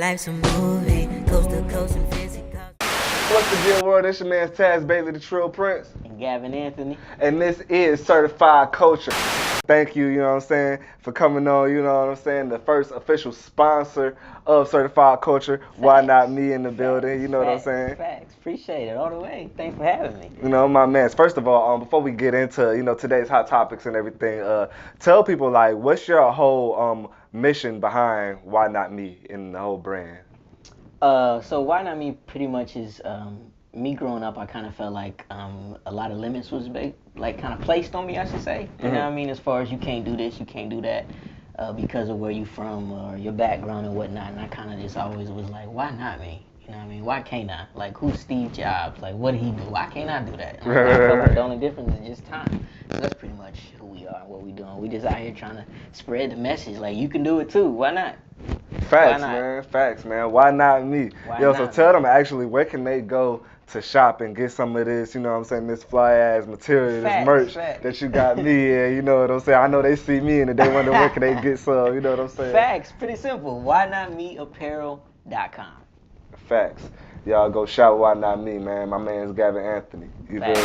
life's a movie, coast to coast and fancy cars. What's the deal, world? It's your man Taz Bailey, the Trill Prince. And Gavin Anthony. And this is Certified Culture. Thank you, you know what I'm saying, for coming on, you know what I'm saying, the first official sponsor of Certified Culture. Facts. Why not me in the building, you know what I'm saying? Facts, appreciate it all the way. Thanks for having me. You know, my man, first of all, before we get into, today's hot topics and everything, tell people, like, what's your whole mission behind Why Not Me in the whole brand? So Why Not Me pretty much is me growing up. I kind of felt like a lot of limits was kind of placed on me, I should say. You know what I mean? As far as you can't do this, you can't do that because of where you from or your background and whatnot. And I kind of just always was like, why not me? You know what I mean? Why can't I? Like, who's Steve Jobs? Like, what did he do? Why can't I do that? And I felt like the only difference is just time. So that's pretty much who we are and what we doing. We just out here trying to spread the message. Like, you can do it too. Why not? Facts, man. Facts, man. Why not me? So tell them actually where can they go to shop and get some of this, you know what I'm saying, this fly ass material, this merch that you got me in, you know what I'm saying? I know they see me and they wonder where can they get some, you know what I'm saying? Facts, pretty simple. WhyNotMeApparel.com. Facts. Y'all go shop Why Not Me, man. My man's Gavin Anthony. You feel me?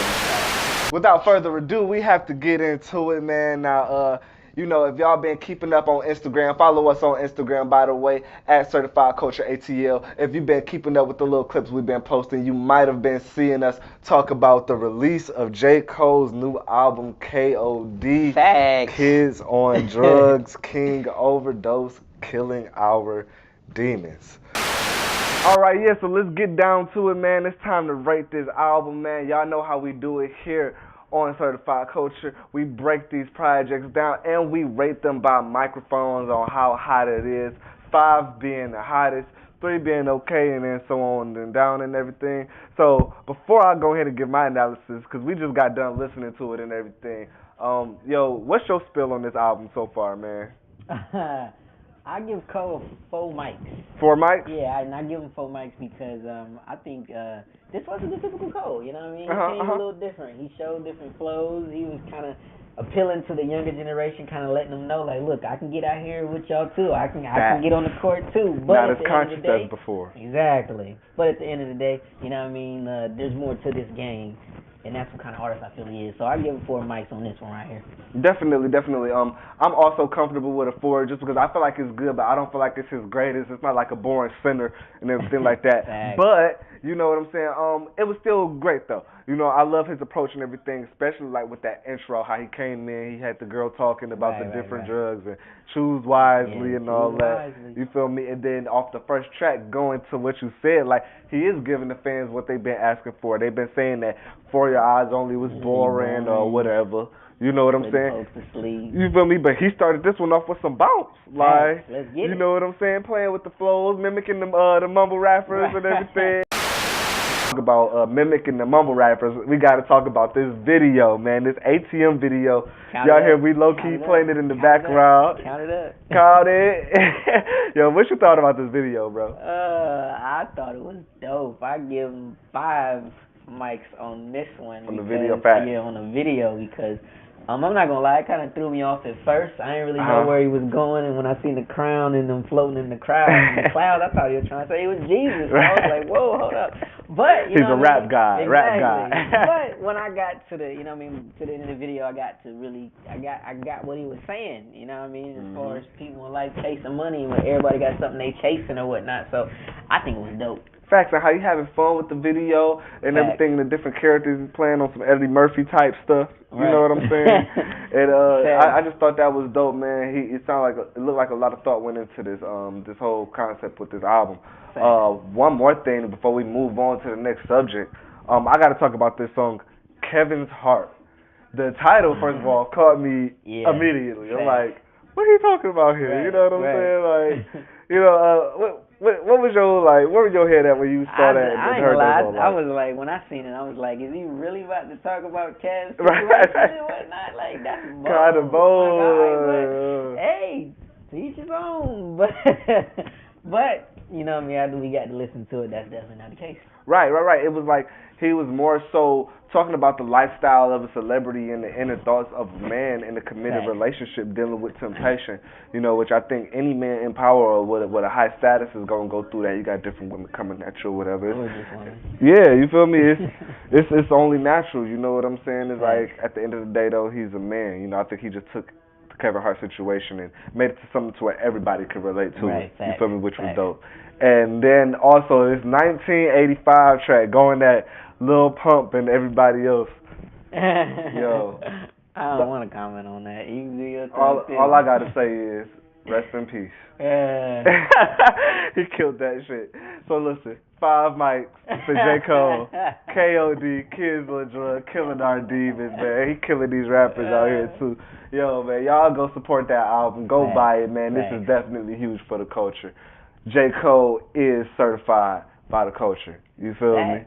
Without further ado, we have to get into it, man. Now, if y'all been keeping up on Instagram, follow us on Instagram, by the way, at Certified Culture ATL. If you've been keeping up with the little clips we've been posting, you might have been seeing us talk about the release of g.o.o.d's new album, g.o.o.d. Facts. Kids on Drugs, King Overdose, Killing Our Demons. Alright, so let's get down to it, man. It's time to rate this album, man. Y'all know how we do it here on Certified Culture. We break these projects down and we rate them by microphones on how hot it is. 5 being the hottest, 3 being okay, and then so on and down and everything. So before I go ahead and give my analysis, because we just got done listening to it and everything, what's your spill on this album so far, man? I give Cole 4 mics. 4 mics? Yeah, and I give him 4 mics because I think this wasn't the typical Cole, you know what I mean? He came a little different. He showed different flows. He was kind of appealing to the younger generation, kind of letting them know, like, look, I can get out here with y'all too. I can get on the court too. But not as conscious as before. Exactly. But at the end of the day, you know what I mean? There's more to this game. And that's what kind of artist I feel he is. So I give him 4 mics on this one right here. Definitely. I'm also comfortable with a 4 just because I feel like it's good, but I don't feel like it's his greatest. It's not like a boring center and everything like that. But, you know what I'm saying? It was still great, though. I love his approach and everything, especially like with that intro, how he came in, he had the girl talking about the different drugs and choose wisely and all that. You feel me? And then off the first track, going to what you said, like he is giving the fans what they've been asking for. They've been saying that For Your Eyes Only was boring or whatever. You know what I'm saying? You feel me? But he started this one off with some bounce. Like, you know what I'm saying? Playing with the flows, mimicking the mumble rappers and everything. About mimicking the mumble rappers, we got to talk about this video, man. This ATM video. Y'all hear we low-key playing it in the background. Count it up. Count it. Yo, what you thought about this video, bro? I thought it was dope. I give him 5 mics on this one. On the video, fact. Yeah, on the video, because I'm not gonna lie, it kind of threw me off at first. I didn't really know where he was going, and when I seen the crown and them floating in the crowd, in the clouds, I thought he was trying to say it was Jesus. So I was like, whoa, hold up. But he's a rap guy, exactly. rap guy. But when I got to the, to the end of the video, I got what he was saying. You know what I mean? As far as people in life chasing money, when everybody got something they chasing or whatnot. So I think it was dope. Facts, and how you having fun with the video and everything, the different characters he's playing on some Eddie Murphy type stuff. You know what I'm saying? And I just thought that was dope, man. It looked like a lot of thought went into this this whole concept with this album. One more thing before we move on to the next subject, I got to talk about this song, Kevin's Heart. The title, first of all, caught me immediately. I'm like, what are you talking about here? You know what I'm saying? Like, what was your where was your head at when you saw that and heard that song? I was like, when I seen it, I was like, is he really about to talk about Kev's right. and whatnot? Like, that's bold. Kind of bold. Hey, teach his own. But you know what I mean, after we got to listen to it, that's definitely not the case. Right. It was like he was more so talking about the lifestyle of a celebrity and the inner thoughts of a man in a committed relationship dealing with temptation, you know, which I think any man in power or with a high status is gonna go through that. You got different women coming at you or whatever. Yeah, you feel me? It's only natural, you know what I'm saying? It's like at the end of the day though, he's a man. You know, I think he just took the Kevin Hart situation and made it to something to where everybody could relate to it. You feel me? Which was dope. And then also this 1985 track going at Lil Pump and everybody else. Yo. I don't want to comment on that. You can do your thing. All I gotta say is rest in peace. Yeah. He killed that shit. So listen, 5 mics for J.o.o.d, K.o.o.d, Kids LaDrug, killing our demons, man. He killing these rappers out here too. Yo, man, y'all go support that album. Go buy it, man. This is definitely huge for the culture. J.o.o.d is certified by the culture. You feel me?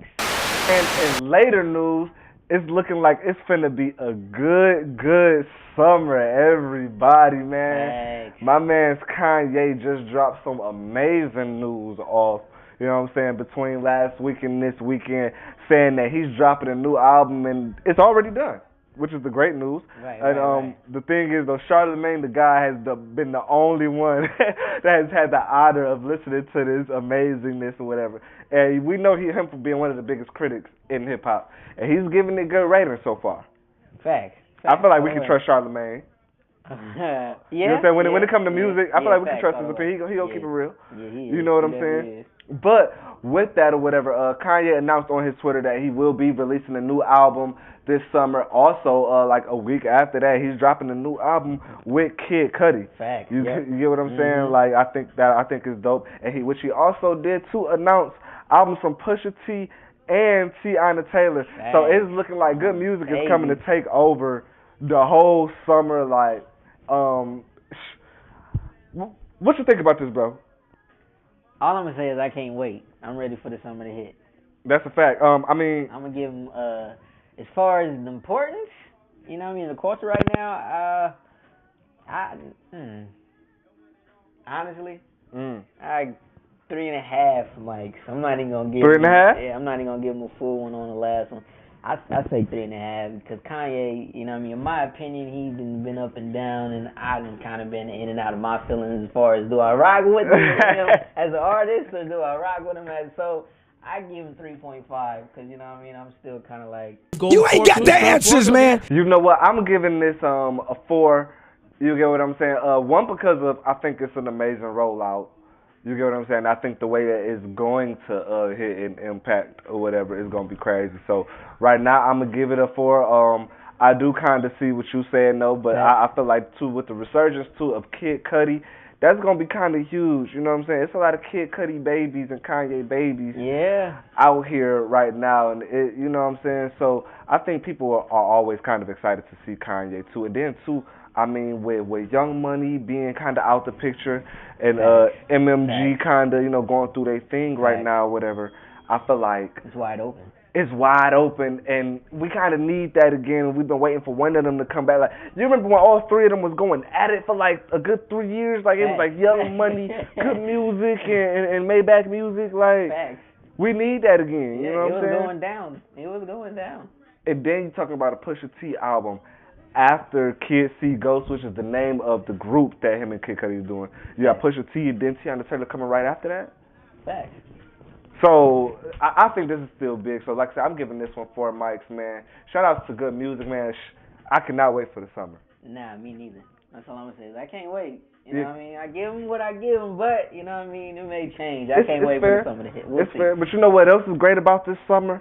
And in later news, it's looking like it's finna be a good summer, everybody, man. My man's Kanye just dropped some amazing news off, you know what I'm saying, between last week and this weekend, saying that he's dropping a new album and it's already done, which is the great news. The thing is, though, Charlamagne the guy has been the only one that has had the honor of listening to this amazingness or whatever. And we know him for being one of the biggest critics in hip-hop. And he's giving it good ratings so far. Facts. I feel like we can trust Charlamagne. You know what I'm saying? When it comes to music, I feel like we can trust his opinion. He gonna keep it real. You know what I'm saying? But with that or whatever, Kanye announced on his Twitter that he will be releasing a new album this summer. Also, like a week after that, he's dropping a new album with Kid Cudi. Facts. You get what I'm saying? Like I think is dope. And which he also did to announce albums from Pusha T and Tiana Taylor. So it's looking like good music is coming to take over the whole summer. Like, what you think about this, bro? All I'm gonna say is I can't wait. I'm ready for the summer to hit. That's a fact. I mean, I'm gonna give him as far as the importance, you know what I mean, the culture right now. Honestly, I 3.5 mics. I'm not even gonna give 3.5. Yeah, I'm not even gonna give him a full one on the last one. I say 3.5 because Kanye, you know what I mean, in my opinion, he's been up and down, and I've kind of been in and out of my feelings as far as do I rock with him as an artist or do I rock with him as so. I give him 3.5 because, you know what I mean, I'm still kind of like... You ain't got the answers, man. You know what? I'm giving this a 4. You get what I'm saying? 1 because of I think it's an amazing rollout. You get what I'm saying? I think the way that it's going to hit and impact or whatever is going to be crazy. So right now I'm going to give it a 4. I do kind of see what you're saying, though, but I feel like, too, with the resurgence, too, of Kid Cudi, that's going to be kind of huge, you know what I'm saying? It's a lot of Kid Cudi babies and Kanye babies out here right now, and it, you know what I'm saying? So I think people are always kind of excited to see Kanye, too. And then, too, I mean, with Young Money being kind of out the picture and MMG kind of, you know, going through their thing right now, whatever, I feel like... It's wide open. It's wide open, and we kind of need that again. We've been waiting for one of them to come back. Like, you remember when all 3 of them was going at it for like a good 3 years? Like, it was like Young Money, good music, and Maybach music. Like, we need that again. You know what I'm saying? It was going down. It was going down. And then you talking about a Pusha T album after Kid See Ghost, which is the name of the group that him and Kid Cudi is doing. You got Pusha T and then Tiana Taylor coming right after that. Facts. So, I think this is still big. So, like I said, I'm giving this one 4 mics, man. Shout out to good music, man. I cannot wait for the summer. Nah, me neither. That's all I'm going to say. I can't wait. You know what I mean? I give him what I give him, but, you know what I mean? It may change. I can't wait for the summer to hit. We'll see. Fair. But you know what else is great about this summer?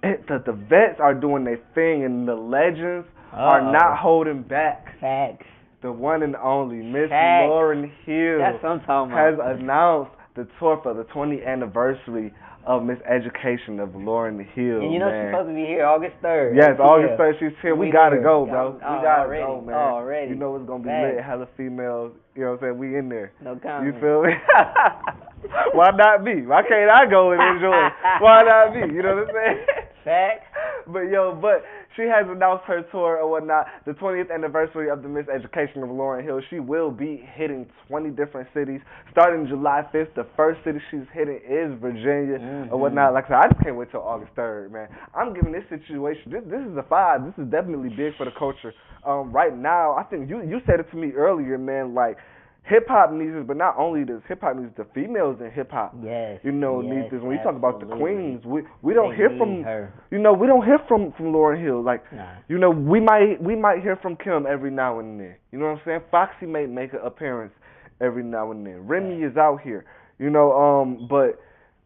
The vets are doing their thing, and the legends are not holding back. Facts. The one and only Miss Lauryn Hill That's what I'm talking about. has announced the tour for the 20th anniversary of Miss Education of Lauryn Hill. And you know she's supposed to be here August 3rd. Yes, August 3rd she's here. We gotta go, bro. We gotta go, man. Already. You know it's gonna be lit. Hella females. You know what I'm saying? We in there. No comment. You feel me? Why not me? Why can't I go and enjoy it? Why not me? You know what I'm saying? Facts. But she has announced her tour or whatnot. The 20th anniversary of the Miss Education of Lauryn Hill. She will be hitting 20 different cities starting July 5th. The first city she's hitting is Virginia or whatnot. Like I said, I just can't wait till August 3rd, man. I'm giving this situation. This is a 5. This is definitely big for the culture. Right now, I think you said it to me earlier, man. Like, hip hop needs this, but not only does hip hop needs the females in hip hop. Yes. Need this. When you talk about the absolutely. queens, we don't hear from her. we don't hear from Lauryn Hill. Like, nah. We might hear from Kim every now and then. You know what I'm saying? Foxy may make an appearance every now and then. Remy is out here. But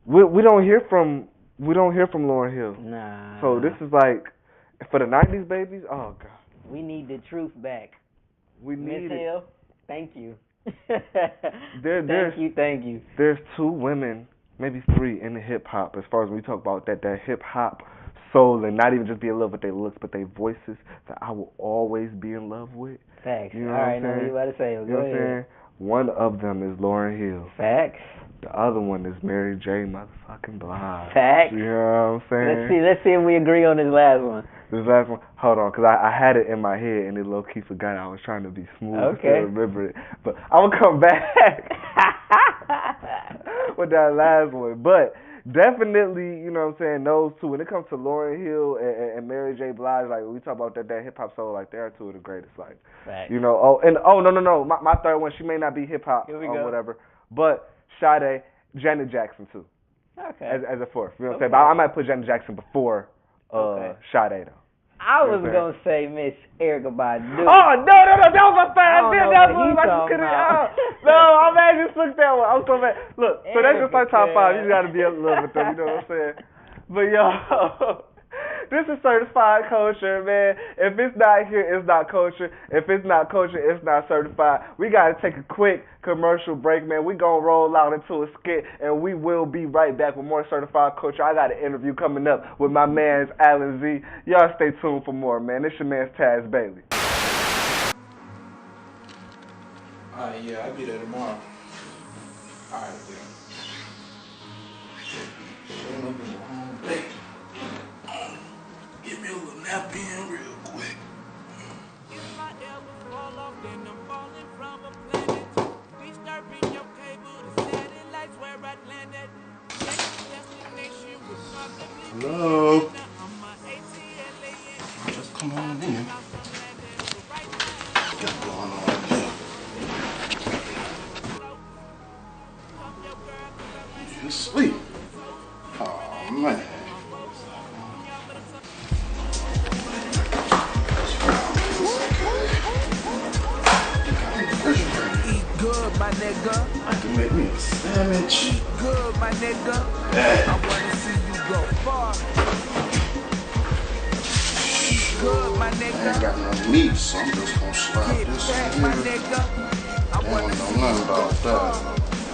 we don't hear from Lauryn Hill. Nah. So this is like for the 90s babies. Oh God. We need the truth back. We need Miss Hill, thank you. Thank you. There's 2 women, maybe 3 in the hip hop as far as when we talk about that hip hop soul and not even just be in love with their looks but their voices that I will always be in love with. Facts. You know All right, what I'm now saying? you about to say. You know what I'm saying? One of them is Lauryn Hill. Facts. The other one is Mary J. motherfucking Blige. Facts. You know what I'm saying? Let's see if we agree on this last one. This last one, hold on, because I had it in my head and it low-key forgot. I was trying to be smooth and still remember it. But I'm going to come back with that last one. But definitely, you know what I'm saying, those 2. When it comes to Lauryn Hill and Mary J. Blige, like, when we talk about that hip-hop soul, like, they are 2 of the greatest. Like, Facts. no. My third one, she may not be hip-hop or whatever, but Sade, Janet Jackson, too. Okay. As a 4th. You know what I'm saying? But I might put Janet Jackson before Sade, though. I was going to say Miss Erykah Badu. Oh, no, that was my fast. That's what I could have. No, I'm mad you took that one. I'm so mad. Look, so that's just my top 5. You got to be a little bit though, you know what I'm saying? But, yo, this is certified culture, man. If it's not here, it's not culture. If it's not culture, it's not certified. We got to take a quick commercial break, man. We going to roll out into a skit, and we will be right back with more certified culture. I got an interview coming up with my man's Alan Z. Y'all stay tuned for more, man. This your man's Taz Bailey. Alright, yeah, I'll be there tomorrow. Alright, yeah. Showing up in the home late. Give me a little nap in real quick. If I ever fall off, then I'm falling from a planet. Disturbing your cable, the satellites where I landed. Next destination will probably be Hello? I'm a ATLA. Just come on in. What's going on here? You asleep? Oh man. Eat good, my nigga. I can make me a sandwich. Eat good, my nigga. Yeah. I wanna see you go far. Eat good, my I ain't nigga. got no meat, so I'm just gonna slap Get this back, in my here. nigga. I They wanna don't see know you nothing go about far. that.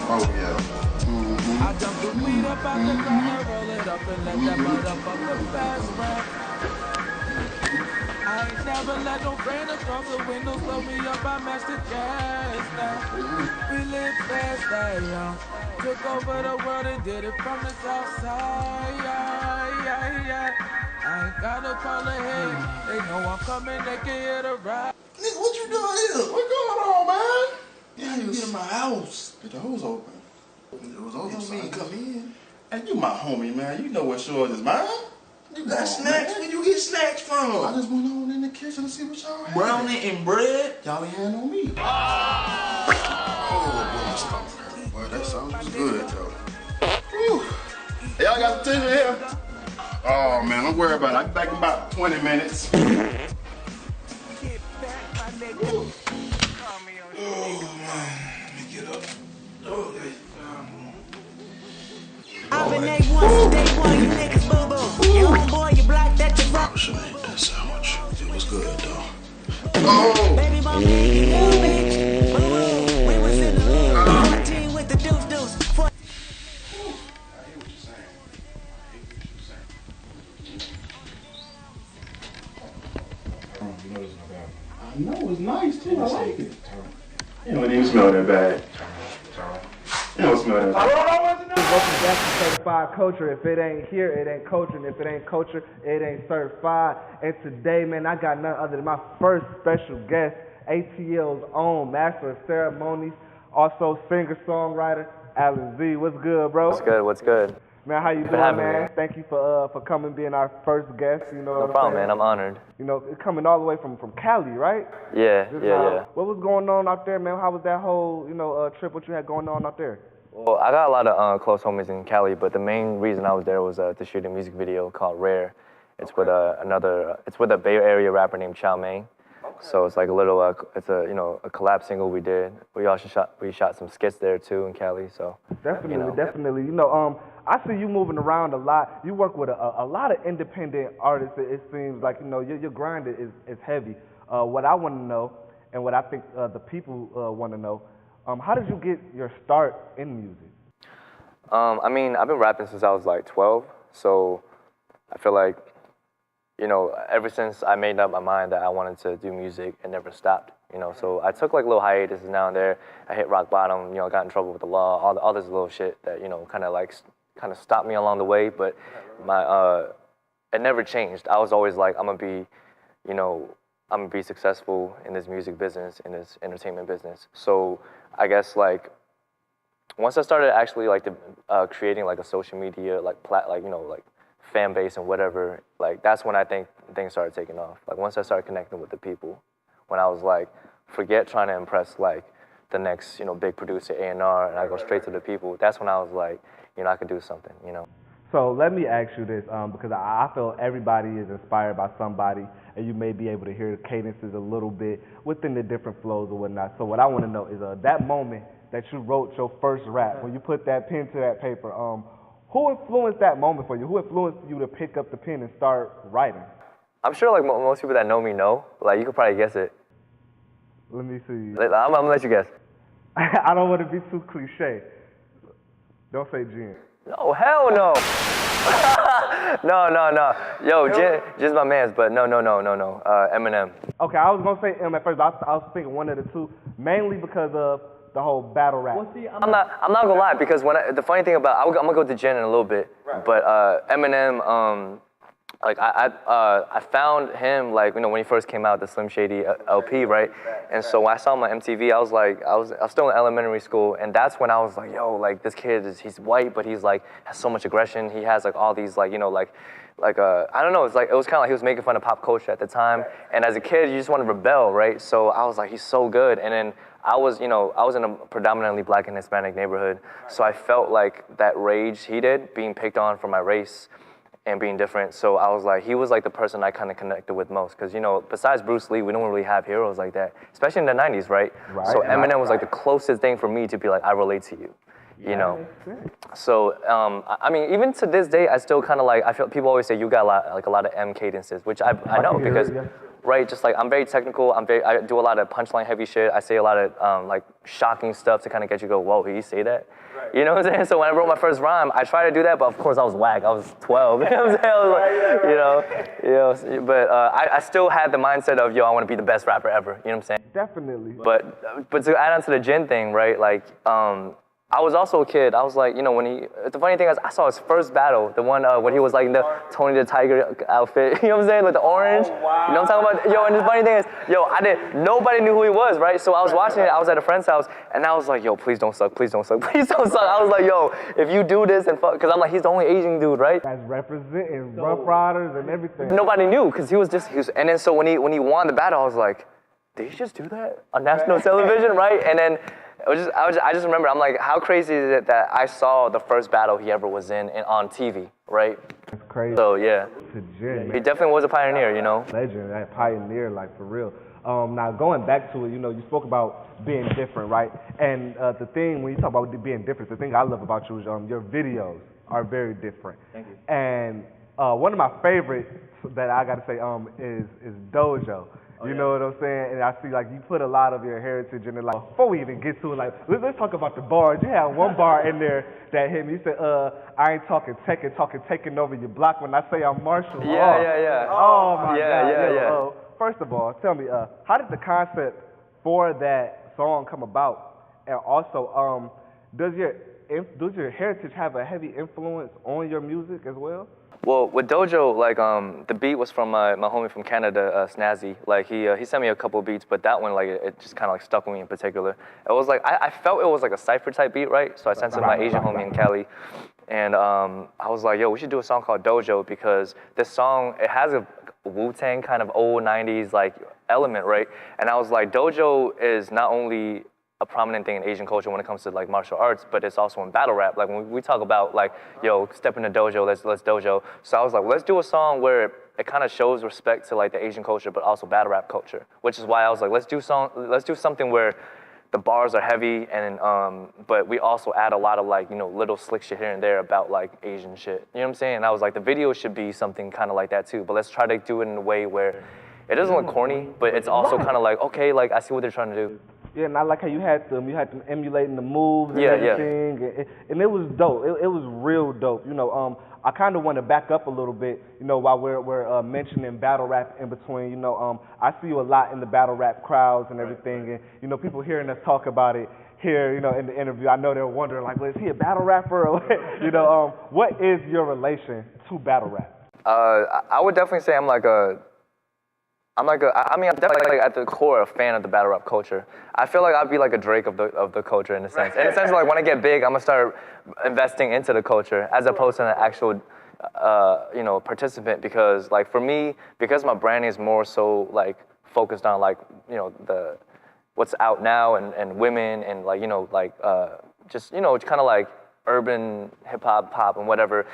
Oh yeah. I dump the weed up out the corner, roll it up and let that motherfucker fast rap. I ain't never let no rain across the window slow me up. I match the gas now. We live fast, young. Took over the world and did it from the south side. Yeah. I ain't gotta call ahead. They know I'm coming, they can hear the ride. Nigga, what you doing here? What going on, man? Yeah, you get in my house. Get the hose open. It was open. You mean come in? And you my homie, man. You know what yours is mine. You got snacks? Where you get snacks from? I just went on in the kitchen to see what y'all had. Brownie and bread? Y'all ain't had no meat. Oh, boy, my stomach hurt. Boy, that sauce was good, though. Whew. Y'all got the tissue here? Oh, man, don't worry about it. I'll be back in about 20 minutes. Get back, my nigga. Oh, man. Let me get up. Oh, there you go. I've been A1 since day one, you niggas boo-boo. Your homeboy, you block that you fuck. I should have ate that sandwich. It was good, though. Oh! Baby bum nigga, you bitch. Boo-boo, we was in the hood. 14 with the deuce-deuce. I hear what you're saying. I know, it's nice, too. I like it. It don't even smell that bad. It don't smell that bad. Welcome back to Certified Culture. If it ain't here, it ain't culture. And if it ain't culture, it ain't certified. And today, man, I got none other than my first special guest, ATL's own Master of Ceremonies, also singer-songwriter, Alan Z. What's good, bro? What's good? What's good? Man, how you doing, man? Thank you for coming, being our first guest. You know, No problem, man. I'm honored. You know, coming all the way from Cali, right? Yeah. What was going on out there, man? How was that whole, trip? What you had going on out there? Well, I got a lot of close homies in Cali, but the main reason I was there was to shoot a music video called Rare. It's with it's with a Bay Area rapper named Chow Mein. So it's like a little, it's a collab single we did. We shot some skits there too in Cali. So Definitely. You know, I see you moving around a lot. You work with a lot of independent artists. It seems like your grind is heavy. What I want to know, and what I think the people want to know, how did you get your start in music? I mean, I've been rapping since I was like 12. So I feel like, ever since I made up my mind that I wanted to do music, it never stopped. So I took like little hiatuses now and there. I hit rock bottom. Got in trouble with the law. All this little shit that kind of stopped me along the way. But it never changed. I was always like, I'm gonna be successful in this music business, in this entertainment business. So I guess like once I started actually creating like a social media like fan base and whatever, like that's when I think things started taking off. Like once I started connecting with the people, when I was like, forget trying to impress like the next big producer A&R, and I go straight to the people. That's when I was like, I could do something. So let me ask you this, because I feel everybody is inspired by somebody, and you may be able to hear the cadences a little bit within the different flows or whatnot. So what I want to know is that moment that you wrote your first rap, when you put that pen to that paper, who influenced that moment for you? Who influenced you to pick up the pen and start writing? I'm sure like most people that know me know. Like you could probably guess it. Let me see. I'm gonna let you guess. I don't want to be too cliche. Don't say Jen. No, hell no. no. Yo, Jen's my man's, but no. Eminem. Okay, I was gonna say M at first. I was thinking one of the two, mainly because of the whole battle rap. Well, see, I'm not gonna lie, because the funny thing about I'm gonna go to Jen in a little bit, but Eminem, like I found him like when he first came out, the Slim Shady LP, right? And so when I saw him on MTV, I was still in elementary school, and that's when I was like, yo, like this kid he's white, but he's like has so much aggression. He has like all these like I don't know. It was kind of like he was making fun of pop culture at the time, and as a kid, you just want to rebel, right? So I was like, he's so good, and then I was in a predominantly black and Hispanic neighborhood, so I felt like that rage he did, being picked on for my race and being different. So I was like, he was like the person I kind of connected with most, because besides Bruce Lee, we don't really have heroes like that, especially in the 90s, right? So Eminem was like the closest thing for me to be like, I relate to you. So I mean, even to this day, I still kind of like, I feel people always say you got a lot of M cadences, which I know, because right, just like I'm very technical. I do a lot of punchline heavy shit. I say a lot of like shocking stuff to kind of get you to go, whoa, did you say that? Right. You know what I'm saying? So when I wrote my first rhyme, I tried to do that, but of course I was whack. I was 12. You know what I'm saying? I was like, but I still had the mindset of, yo, I want to be the best rapper ever. You know what I'm saying? Definitely. But to add on to the Jin thing, right? Like I was also a kid. I was like, the funny thing is, I saw his first battle, the one when he was like in the Tony the Tiger outfit, you know what I'm saying, like the orange. Oh, wow. You know what I'm talking about? Yo, and the funny thing is, nobody knew who he was, right? So I was watching it, I was at a friend's house, and I was like, yo, please don't suck, please don't suck, please don't suck. I was like, yo, if you do this and fuck, because I'm like, he's the only Asian dude, right? That's representing Rough Riders and everything. Nobody knew, because he was, and then so when he won the battle, I was like, did he just do that on national television, right? And then I just remember, I'm like, how crazy is it that I saw the first battle he ever was in on TV, right? That's crazy. So yeah, he definitely was a pioneer, Legend, that pioneer, like for real. Now going back to it, you spoke about being different, right? And the thing when you talk about being different, the thing I love about you is your videos are very different. Thank you. And one of my favorites that I gotta say is Dojo. You know what I'm saying? And I see like you put a lot of your heritage in it. Like before we even get to it, like let's talk about the bars. You had one bar in there that hit me. You said, I ain't talking taking over your block when I say I'm Marshall. Yeah. Oh my God. Yeah. First of all, tell me, how did the concept for that song come about? And also, does your does your heritage have a heavy influence on your music as well? Well, with Dojo, like the beat was from my homie from Canada, Snazzy. Like he sent me a couple beats, but that one like it just kind of like stuck with me in particular. It was like I felt it was like a cypher type beat, right? So I sent it to my Asian homie in Cali, and I was like, yo, we should do a song called Dojo because this song it has a Wu-Tang kind of old '90s like element, right? And I was like, Dojo is not only a prominent thing in Asian culture when it comes to like martial arts, but it's also in battle rap. Like when we talk about like, yo, step in the dojo, let's dojo. So I was like, let's do a song where it kind of shows respect to like the Asian culture, but also battle rap culture. Which is why I was like, let's do something where the bars are heavy and but we also add a lot of like, you know, little slick shit here and there about like Asian shit. You know what I'm saying? And I was like, the video should be something kind of like that too, but let's try to do it in a way where it doesn't look corny, but it's also kind of like, okay, like I see what they're trying to do. Yeah, and I like how you had them emulating the moves and Yeah, everything, and it was dope. It was real dope. You know, I kind of want to back up a little bit. You know, while we're mentioning battle rap in between. You know, I see you a lot in the battle rap crowds and everything, and you know, people hearing us talk about it here, you know, in the interview. I know they're wondering like, well, is he a battle rapper? Or you know, what is your relation to battle rap? I would definitely say I'm definitely like at the core a fan of the battle rap culture. I feel like I'd be like a Drake of the culture in a sense. In a sense, like when I get big, I'm gonna start investing into the culture as opposed to an actual, you know, participant. Because like for me, because my branding is more so like focused on like, you know, what's out now and women and like, you know, like just, you know, it's kind of like urban hip hop, pop and whatever.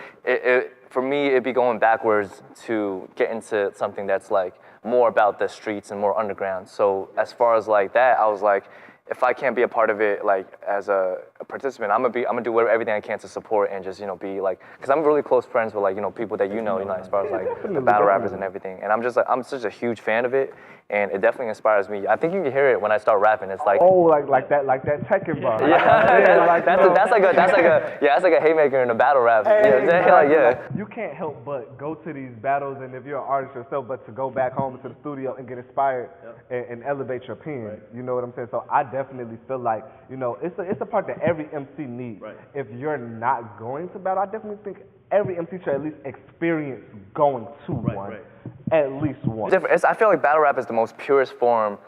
For me, it'd be going backwards to get into something that's like more about the streets and more underground. So as far as like that, I was like, if I can't be a part of it, like as a participant, I'm gonna do everything I can to support and just, you know, be like, cause I'm really close friends with like, you know, people that you know, as far as like the battle rappers and everything. And I'm just like, I'm such a huge fan of it. And it definitely inspires me. I think you can hear it when I start rapping. It's like like that Tekken bar. Yeah, that's like a haymaker in a battle rap. Hey, You know what I'm saying? Like, yeah. You can't help but go to these battles, and if you're an artist yourself, but to go back home to the studio and get inspired and elevate your pen. Right. You know what I'm saying? So I definitely feel like, you know, it's a part that every MC needs. Right. If you're not going to battle, I definitely think every MC should at least experience going to one. Right. At least one. I feel like battle rap is the most purest form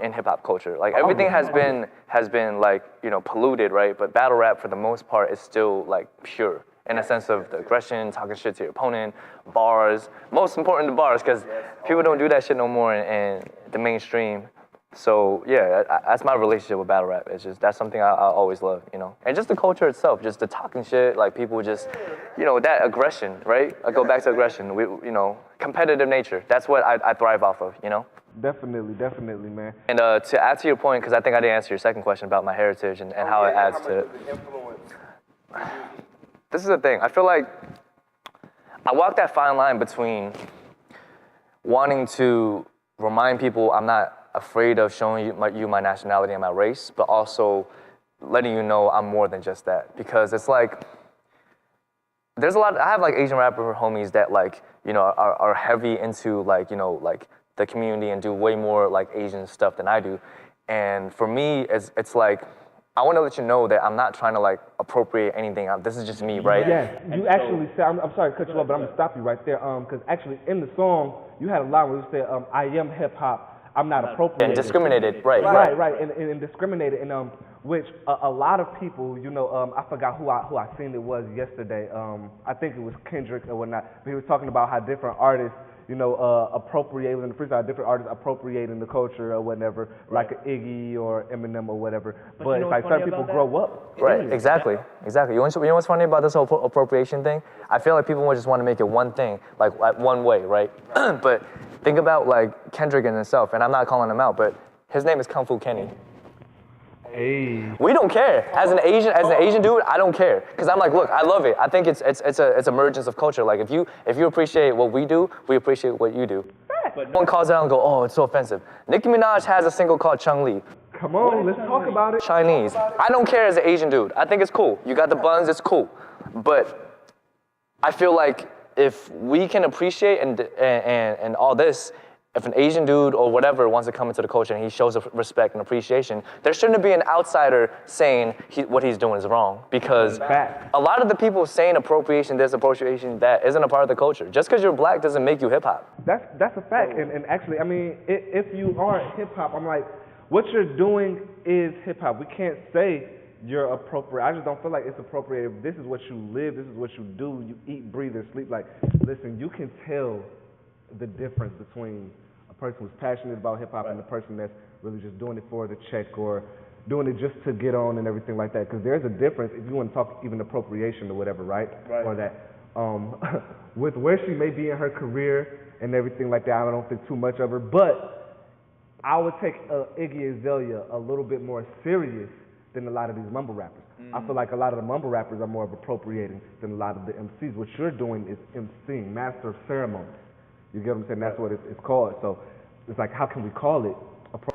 in hip hop culture. Like everything has been like, you know, polluted, right? But battle rap for the most part is still like pure in a sense of the aggression, talking shit to your opponent, bars. Most important, the bars, because people don't do that shit no more in the mainstream. So yeah, that's my relationship with battle rap. It's just, that's something I always love, you know. And just the culture itself, just the talking shit, like people just, you know, that aggression, right? I go back to aggression, you know, competitive nature. That's what I thrive off of, you know. Definitely, man. And to add to your point, because I think I didn't answer your second question about my heritage and how it adds to it. This is the thing, I feel like I walk that fine line between wanting to remind people I'm not afraid of showing you my nationality and my race, but also letting you know I'm more than just that. Because it's like, there's a lot, I have like Asian rapper homies that like, you know, are heavy into like, you know, like the community and do way more like Asian stuff than I do. And for me, it's like, I want to let you know that I'm not trying to like appropriate anything. This is just me, right? Yes, you actually said, I'm sorry to cut you off, but I'm gonna stop you right there. Because actually in the song, you had a line where you said, I am hip hop. I'm not appropriated. And discriminated, right. And discriminated, and which a lot of people, you know, I forgot who I seen it was yesterday. I think it was Kendrick or whatnot. But he was talking about how different artists, you know, appropriating the freestyle, different artists appropriating the culture or whatever, like Iggy or Eminem or whatever. But it's like certain people grow up. Right, exactly. You know what's funny about this whole appropriation thing? I feel like people just want to make it one thing, like one way, right? But think about like Kendrick in himself, and I'm not calling him out, but his name is Kung Fu Kenny. Hey. We don't care. As an Asian dude, I don't care. Cause I'm like, look, I love it. I think it's a emergence of culture. Like if you appreciate what we do, we appreciate what you do. But one calls it out and go, oh, it's so offensive. Nicki Minaj has a single called Chung Lee. Come on, let's talk about it. Chinese. I don't care as an Asian dude. I think it's cool. You got the buns, it's cool. But I feel like if we can appreciate and all this, if an Asian dude or whatever wants to come into the culture and he shows respect and appreciation, there shouldn't be an outsider saying what he's doing is wrong. Because a lot of the people saying appropriation this, appropriation that isn't a part of the culture. Just because you're black doesn't make you hip hop. That's a fact. And actually, I mean, if you aren't hip hop, I'm like, what you're doing is hip hop. We can't say you're appropriate. I just don't feel like it's appropriate. If this is what you live, this is what you do, you eat, breathe, and sleep. Like, listen, you can tell the difference between a person who's passionate about hip-hop and the person that's really just doing it for the check or doing it just to get on and everything like that. Because there's a difference if you want to talk even appropriation or whatever, right? Or that with where she may be in her career and everything like that, I don't think too much of her. But I would take Iggy Azalea a little bit more serious than a lot of these mumble rappers. I feel like a lot of the mumble rappers are more of appropriating than a lot of the MCs. What you're doing is MCing, master of ceremony. You get what I'm saying? That's what it's called. So it's like, how can we call it?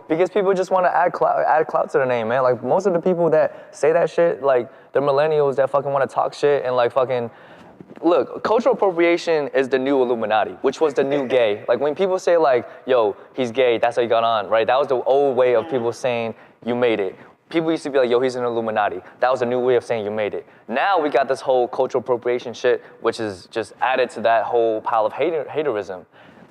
Because people just want to add clout to the name, man. Like, most of the people that say that shit, like, they're millennials that fucking want to talk shit and, like, fucking... Look, cultural appropriation is the new Illuminati, which was the new gay. Like, when people say, like, yo, he's gay, that's how you got on, right? That was the old way of people saying you made it. People used to be like, yo, he's an Illuminati. That was a new way of saying you made it. Now we got this whole cultural appropriation shit, which is just added to that whole pile of haterism.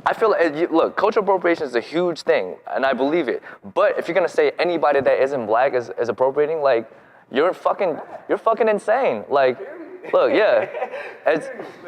I feel like, look, cultural appropriation is a huge thing, and I believe it. But if you're gonna say anybody that isn't black is appropriating, like, you're fucking insane. Like, look, yeah,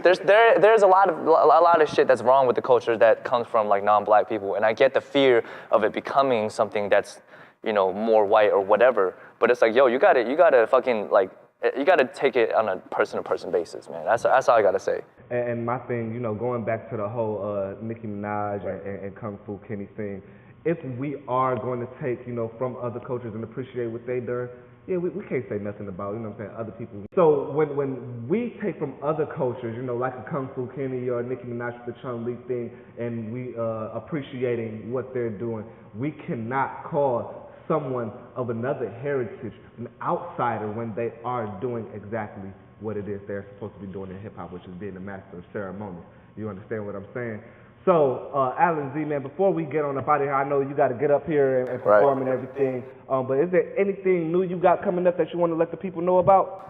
there's a lot of shit that's wrong with the culture that comes from like non-black people, and I get the fear of it becoming something that's, you know, more white or whatever. But it's like, yo, you gotta fucking like, you gotta take it on a person-to-person basis, man. That's all I gotta say. And my thing, you know, going back to the whole Nicki Minaj and Kung Fu Kenny thing, if we are going to take, you know, from other cultures and appreciate what they do, yeah, we can't say nothing about, you know what I'm saying, other people. So when we take from other cultures, you know, like a Kung Fu Kenny or Nicki Minaj with the Chun Li thing, and we appreciating what they're doing, we cannot call someone of another heritage an outsider when they are doing exactly what it is they're supposed to be doing in hip-hop, which is being the master of ceremony. You understand what I'm saying? So, Alan Z, man, before we get on up out of here, I know you got to get up here and perform and everything, but is there anything new you got coming up that you want to let the people know about?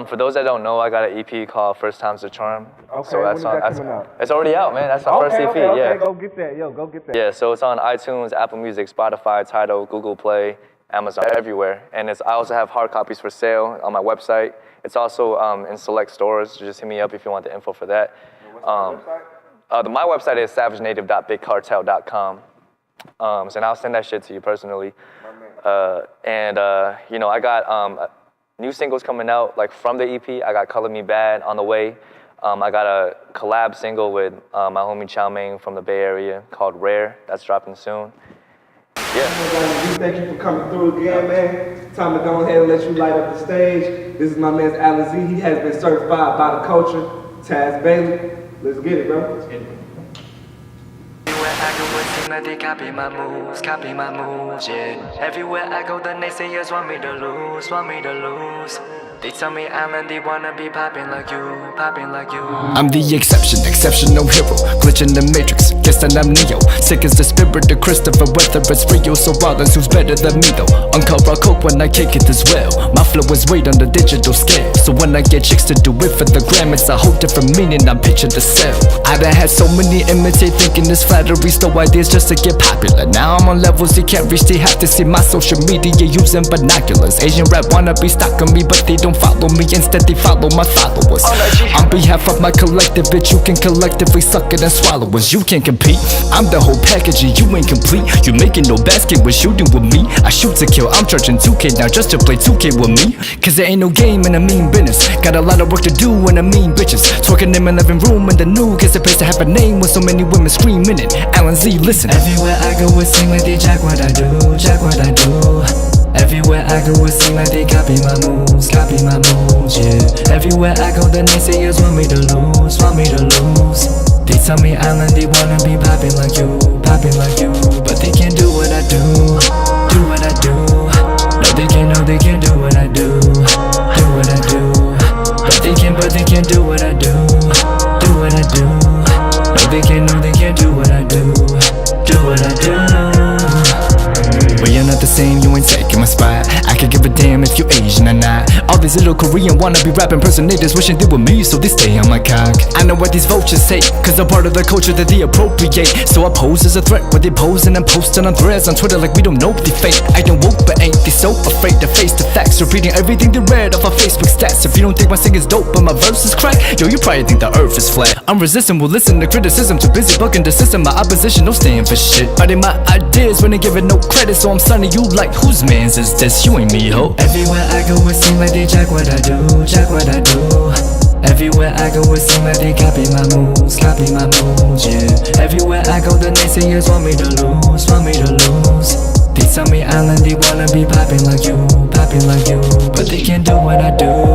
For those that don't know, I got an EP called First Time's the Charm. Okay, so when is that coming out? It's already out, man. That's my first EP, okay, yeah. Go get that, go get that. Yeah, so it's on iTunes, Apple Music, Spotify, Tidal, Google Play, Amazon, everywhere. And I also have hard copies for sale on my website. It's also in select stores, so just hit me up if you want the info for that. What's the website? My website is savagenative.bigcartel.com. So I'll send that shit to you personally. You know, I got new singles coming out, like from the EP. I got Color Me Bad on the way. I got a collab single with my homie Chow Mein from the Bay Area called Rare. That's dropping soon. Yeah. Thank you for coming through again, man. Time to go ahead and let you light up the stage. This is my man Alan Z. He has been certified by the culture. Taz Bailey. Let's get it, bro. Let's get it. Everywhere I go, it seems like they copy my moves, yeah. Everywhere I go, the naysayers want me to lose. They tell me, Alan, they wanna be popping like you. I'm the exceptional hero, glitch in the matrix, guess that I'm Neo. Sick as the spirit of Christopher, whether it's Rio, so Rollins, who's better than me though? Uncle raw coke when I kick it as well. My flow is weight on the digital scale, so when I get chicks to do it for the gram, it's a whole different meaning, I'm pitching to sell. I done had so many imitate, thinking it's flattery, stole ideas just to get popular. Now I'm on levels you can't reach, they have to see my social media using binoculars. Asian rap wanna be stalking me, but they don't follow me, instead they follow my followers. On behalf of my collective, bitch, you can collectively suck it and swallow us. You can't compete, I'm the whole package and you ain't complete. You making no basket when shooting with me. I shoot to kill, I'm charging 2K now just to play 2K with me. Cause there ain't no game in a mean business. Got a lot of work to do and I mean bitches. Twerking in my living room in the new, guess it pays to have a name with so many women screaming it. Alan Z, listen. Everywhere I go, it seems like they jack what I do. Everywhere I go, it seems like they copy my moves, yeah. Everywhere I go, the naysayers want me to lose. They tell me, Alan, they wanna be popping like you, but they can't do what I do. No, they can't do what I do. But they can't do what I do. No, they can't do what I do. same, you ain't taking my spot. I could give a damn if you Asian or not. All these little Korean wannabe rap impersonators wishing they were me, so they stay on my cock. I know what these vultures hate, cause they're part of the culture that they appropriate. So I pose as a threat, where they posing and posting on threads on Twitter like we don't know they fake. Acting woke, but ain't they so afraid to face the facts? Repeating everything they read off of Facebook stats. If you don't think my singing's dope, but my verse is crack, yo, you probably think the earth is flat. I'm resistant, will listen to criticism, too busy bucking the system. My opposition don't stand for shit. Fighting my ideas when they give it no credit, so I'm sunning you like, whose mans is this? You ain't me, ho. Everywhere I go, it seems like they check what I do, check what I do. Everywhere I go, it seems like they copy my moves, yeah. Everywhere I go, the naysayers want me to lose, want me to lose. They tell me island, they wanna be popping like you, but they can't do what I do.